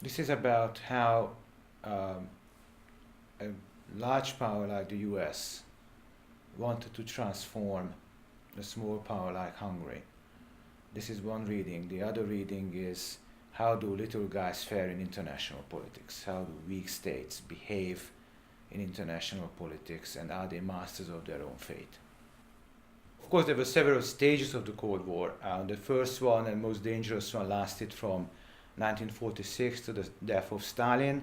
This is about how a large power like the US wanted to transform a small power like Hungary. This is one reading. The other reading is how do little guys fare in international politics? How do weak states behave in international politics, and are they masters of their own fate? Of course, there were several stages of the Cold War. The first one and most dangerous one lasted from 1946 to the death of Stalin,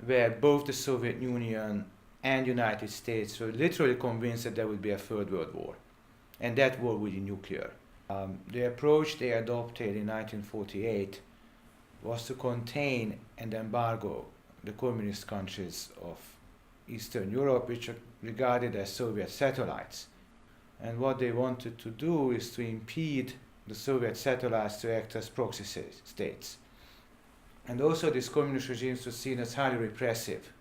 where both the Soviet Union and United States were literally convinced that there would be a third world war, and that war would be nuclear. The approach they adopted in 1948 was to contain and embargo the communist countries of Eastern Europe, which are regarded as Soviet satellites. And what they wanted to do is to impede the Soviet satellites to act as proxy states. And also these communist regimes were seen as highly repressive,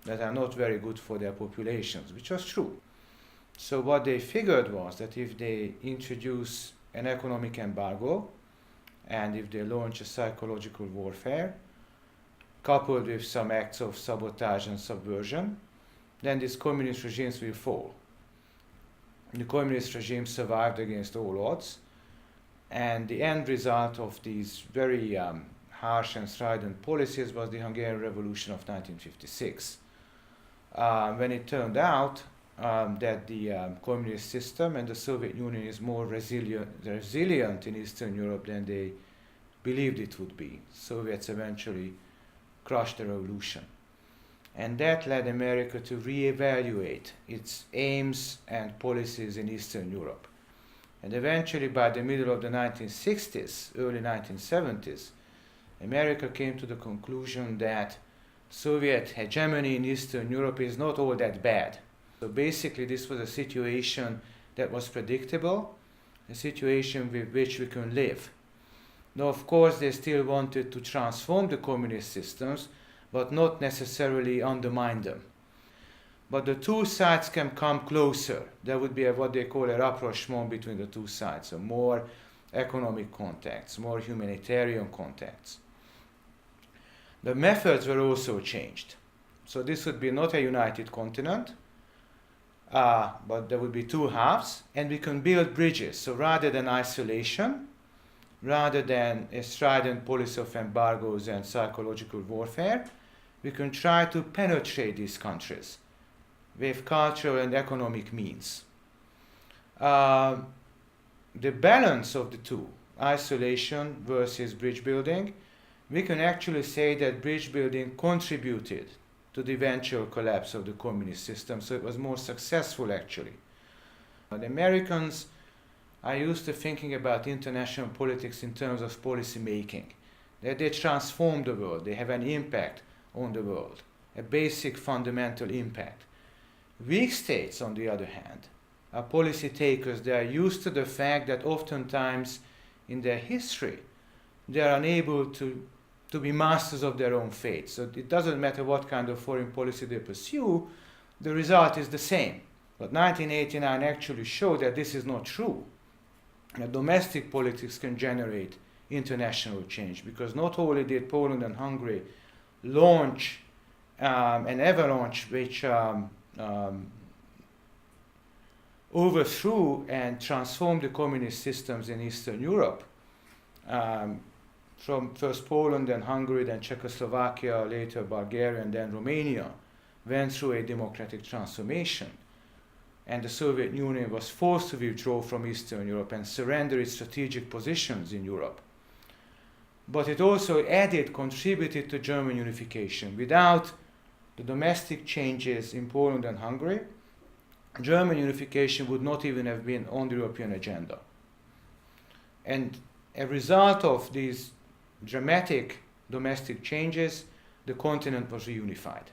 that are not very good for their populations, which was true. So what they figured was that if they introduce an economic embargo, and if they launch a psychological warfare, coupled with some acts of sabotage and subversion, then these communist regimes will fall. The communist regime survived against all odds, and the end result of these very harsh and strident policies was the Hungarian Revolution of 1956, when it turned out that the communist system and the Soviet Union is more resilient in Eastern Europe than they believed it would be. Soviets eventually crushed the revolution. And that led America to reevaluate its aims and policies in Eastern Europe. And eventually, by the middle of the 1960s, early 1970s, America came to the conclusion that Soviet hegemony in Eastern Europe is not all that bad. So basically, this was a situation that was predictable, a situation with which we can live. Now, of course, they still wanted to transform the communist systems, but not necessarily undermine them. But the two sides can come closer. There would be what they call a rapprochement between the two sides, so more economic contacts, more humanitarian contacts. The methods were also changed. So this would be not a united continent, but there would be two halves, and we can build bridges. So rather than isolation, rather than a strident policy of embargoes and psychological warfare, we can try to penetrate these countries with cultural and economic means. The balance of the two, isolation versus bridge building, we can actually say that bridge building contributed to the eventual collapse of the communist system, so it was more successful actually. The Americans are used to thinking about international politics in terms of policy making, that they transform the world, they have an impact on the world, a basic fundamental impact. Weak states, on the other hand, are policy takers. They are used to the fact that oftentimes in their history they are unable to be masters of their own fate. So it doesn't matter what kind of foreign policy they pursue, the result is the same. But 1989 actually showed that this is not true. That domestic politics can generate international change, because not only did Poland and Hungary launch an avalanche which overthrew and transformed the communist systems in Eastern Europe, from first Poland, then Hungary, then Czechoslovakia, later Bulgaria, and then Romania, went through a democratic transformation. And the Soviet Union was forced to withdraw from Eastern Europe and surrender its strategic positions in Europe. But it also contributed to German unification. Without the domestic changes in Poland and Hungary, German unification would not even have been on the European agenda. And a result of these dramatic domestic changes, the continent was reunified.